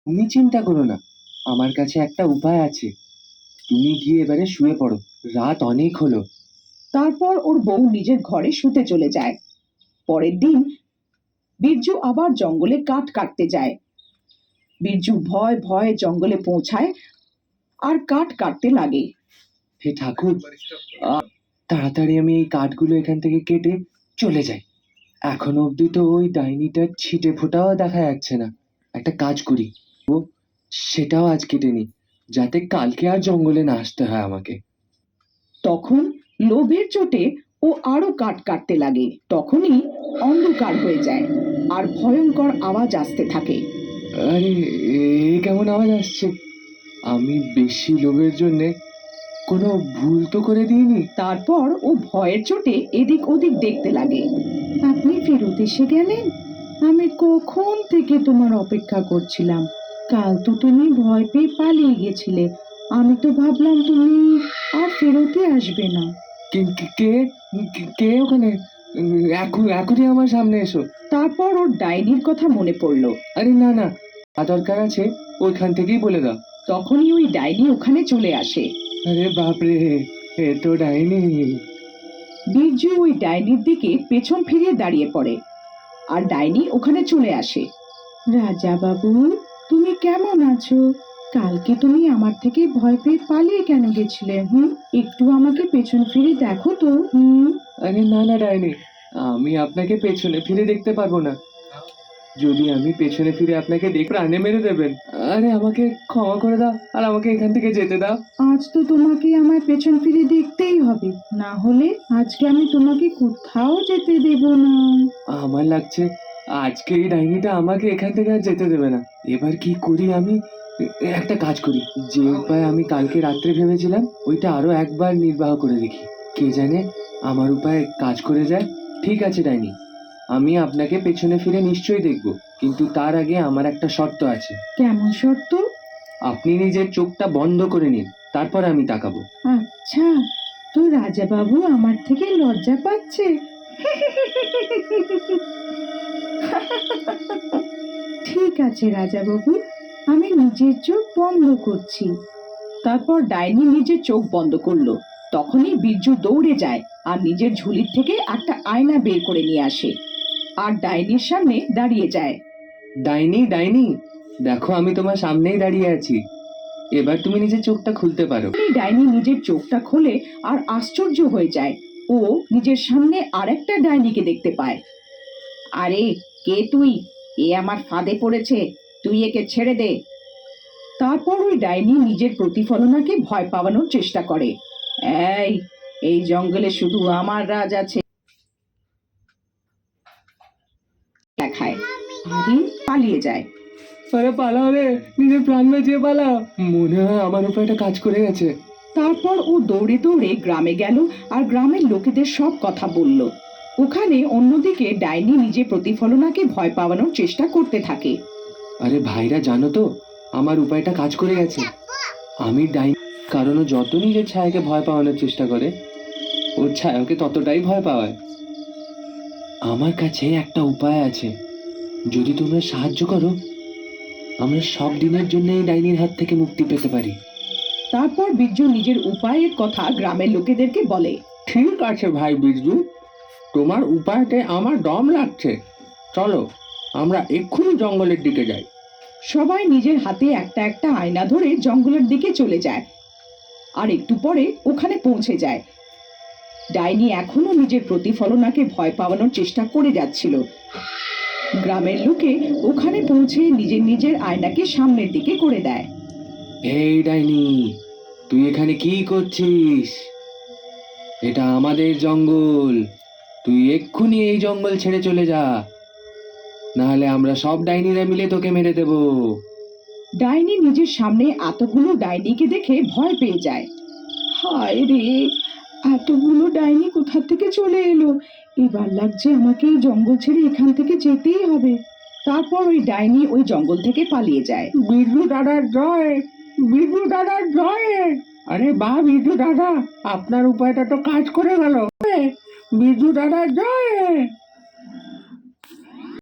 তুমি চিন্তা করো না, আমার কাছে একটা উপায় আছে। তুমি গিয়ে এবারে শুয়ে পড়ো, রাত অনেক হলো। তারপর ওর বউ নিজের ঘরে শুতে চলে যায়। পরের দিন বিরজু আবার জঙ্গলে কাঠ কাটতে যায়। বিরজু ভয় ভয়ে জঙ্গলে পৌঁছায় আর কাঠ কাটতে লাগে। হে ঠাকুর, তাড়াতাড়ি আমি এই কাঠগুলো এখান থেকে কেটে চলে যাই। এখনো অবধি তো ওই ডাইনিটার ছিটে ফোটাও দেখা যাচ্ছে না। একটা কাজ করি, ও সেটাও আজ কেটে নি, যাতে কালকে আর জঙ্গলে না আসতে হয় আমাকে। তখন লোভের চোটে ও আরো কাঠ কাটতে লাগে। তখনই অন্ধকার হয়ে যায় আর ভয়ঙ্কর আওয়াজ আসতে থাকে। আরে, এ কেমন আওয়াজ আসছে? আমি বেশি লোভের জন্যে কোনো ভুল তো করে দিইনি? তারপর ও ভয়ের চোটে এদিক ওদিক দেখতে লাগে। আপনি ফেরত এসে গেলেন? আমি কখন থেকে তোমার অপেক্ষা করছিলাম। কাল তো তুমি ভয় পেয়ে পালিয়ে গেছিলে। আমি তো ভাবলাম তুমি আর ফেরতে আসবে না। কে কে কে- কে ওখানে? এখনই আমার সামনে এসো। তারপর ওর ডাইনির কথা মনে পড়লো। আরে না না, দরকার আছে, ওইখান থেকেই বলে দাও। তখনই ওই ডাইনি ওখানে চলে আসে। আরে বাপরে, এ তো ডাইনি। বিরজু ওই ডাইনির দিকে পেছন ফিরিয়ে দাঁড়িয়ে পড়ে আর ডাইনি ওখানে চলে আসে। রাজা বাবু, তুমি কেমন আছো? কালকে তুমি আমার থেকে ভয় পেয়ে পালিয়ে কেন গেছিলে? একটু আমাকে পেছন ফিরে দেখো তো। আরে না না ডাইনি, আমি আপনাকে পেছনে ফিরে দেখতে পারবো না। যদি আমি পেছনে ফিরে আপনাকে দেখে প্রাণে মেরে দেবেন। আরে আমাকে ক্ষমা করে দাও আর আমাকে এখান থেকে যেতে দাও। আজ তো তোমাকে আমার পেছন ফিরে দেখতেই হবে, না হলে আজকে আমি তোমাকে কোথাও যেতে দেব না। আমার লাগছে আজকে এই ডাইনিটা আমাকে এখান থেকে আর যেতে দেবে না। এবার কি করি আমি? একটা কাজ করি, যে উপায় আমি কালকে রাত্রে ভেবেছিলাম ওইটা আরো একবার নির্বাহ করে দেখি। কে জানে আমার উপায় কাজ করে যায়। ঠিক আছে ডাইনি, আমি আপনাকে পেছনে ফিরে নিশ্চয়ই দেখব, কিন্তু তার আগে আমার একটা শর্ত আছে। কেমন শর্ত? আপনি নিজের চোখটা বন্ধ করে নিন, তারপর আমি তাকাবো। আচ্ছা, তো রাজা বাবু আমার থেকে লজ্জা পাচ্ছে। ঠিক আছে রাজা বাবু, আমি নিজের চোখ বন্ধ করছি। তারপর ডাইনি নিজের চোখ বন্ধ করলো। তখনই বিরজু দৌড়ে যায় আর নিজের ঝুলির থেকে একটা আয়না বের করে নিয়ে আসে আর ডাইনির সামনে দাঁড়িয়ে যায়। ডাইনি ডাইনি, দেখো আমি তোমার সামনেই দাঁড়িয়ে আছি, এবার তুমি নিজের চোখটা খুলতে পারো। ডাইনি নিজের চোখটা খোলে আর আশ্চর্য হয়ে যায়। ও নিজের সামনে আরেকটা ডাইনিকে দেখতে পায়। আরে, কে তুই? এ আমার ফাঁদে পড়েছে, তুই একে ছেড়ে দে। তারপর ওই ডাইনি নিজের প্রতিফলনাকে ভয় পাওয়ানোর চেষ্টা করে। এই এই জঙ্গলে শুধু আমার রাজ আছে দেখায়। আরে, পালিয়ে যায়। আরে পালাও রে, নিজের প্রাণ বাঁচিয়ে পালাও। মনে হয় আমার উপায়টা কাজ করে গেছে। তারপর ও দৌড়ে দৌড়ে গ্রামে গেল আর গ্রামের লোকেদের সব কথা বলল। ওখানে অন্যদিকে ডাইনি নিজের প্রতিফলনাকে ভয় পাওয়ানোর চেষ্টা করতে থাকে। আরে ভাইরা, জানো তো আমার উপায়টা কাজ করে গেছে। আমি ডাইনি, কারণ ও যত নিজের ছায়াকে ভয় পাওয়ানোর চেষ্টা করে, ওর ছায়াকে ততটাই ভয় পাওয়ায়। আমার কাছে একটা উপায় আছে, যদি তোমরা সাহায্য করো আমরা সব দিনের জন্য এই ডাইনির হাত থেকে মুক্তি পেতে পারি। তারপর বিরজু নিজের উপায়ের কথা গ্রামের লোকেদেরকে বলে। ঠিক আছে ভাই বিরজু, তোমার উপায়তে আমার দম লাগছে। চলো আমরা এক্ষুনি জঙ্গলের দিকে যাই। সবাই নিজের হাতে একটা একটা আয়না ধরে জঙ্গলের দিকে চলে যায় আর একটু পরে ওখানে পৌঁছে যায়। ডাইনি এখনো নিজের প্রতিফলনাকে ভয় পাওয়ানোর চেষ্টা করে যাচ্ছিল। গ্রামের লোকে ওখানে পৌঁছে নিজের নিজের আয়নাকে সামনের দিকে করে দেয়। এই ডাইনি, তুই এখানে কি করছিস? এটা আমাদের জঙ্গল, তুই এক্ষুনি এই জঙ্গল ছেড়ে চলে যা, নাহলে আমরা সব ডাইনিরা মিলে তোকে মেরে দেব। ডাইনি নিজের সামনে এতগুলো ডাইনিকে দেখে ভয় পেয়ে যায়। হায় রে, এতগুলো ডাইনি কোথা থেকে চলে এলো! এবার লাগছে আমাকে এই জঙ্গল ছেড়ে এখান থেকে যেতেই হবে। তারপর ওই ডাইনি ওই জঙ্গল থেকে পালিয়ে যায়। বিরজু দাদার জয়, বিরজু দাদার জয়। আরে বাহ বিরজু দাদা, আপনার উপায়টা তো কাজ করে গেল। বিরজু দাদার জয়।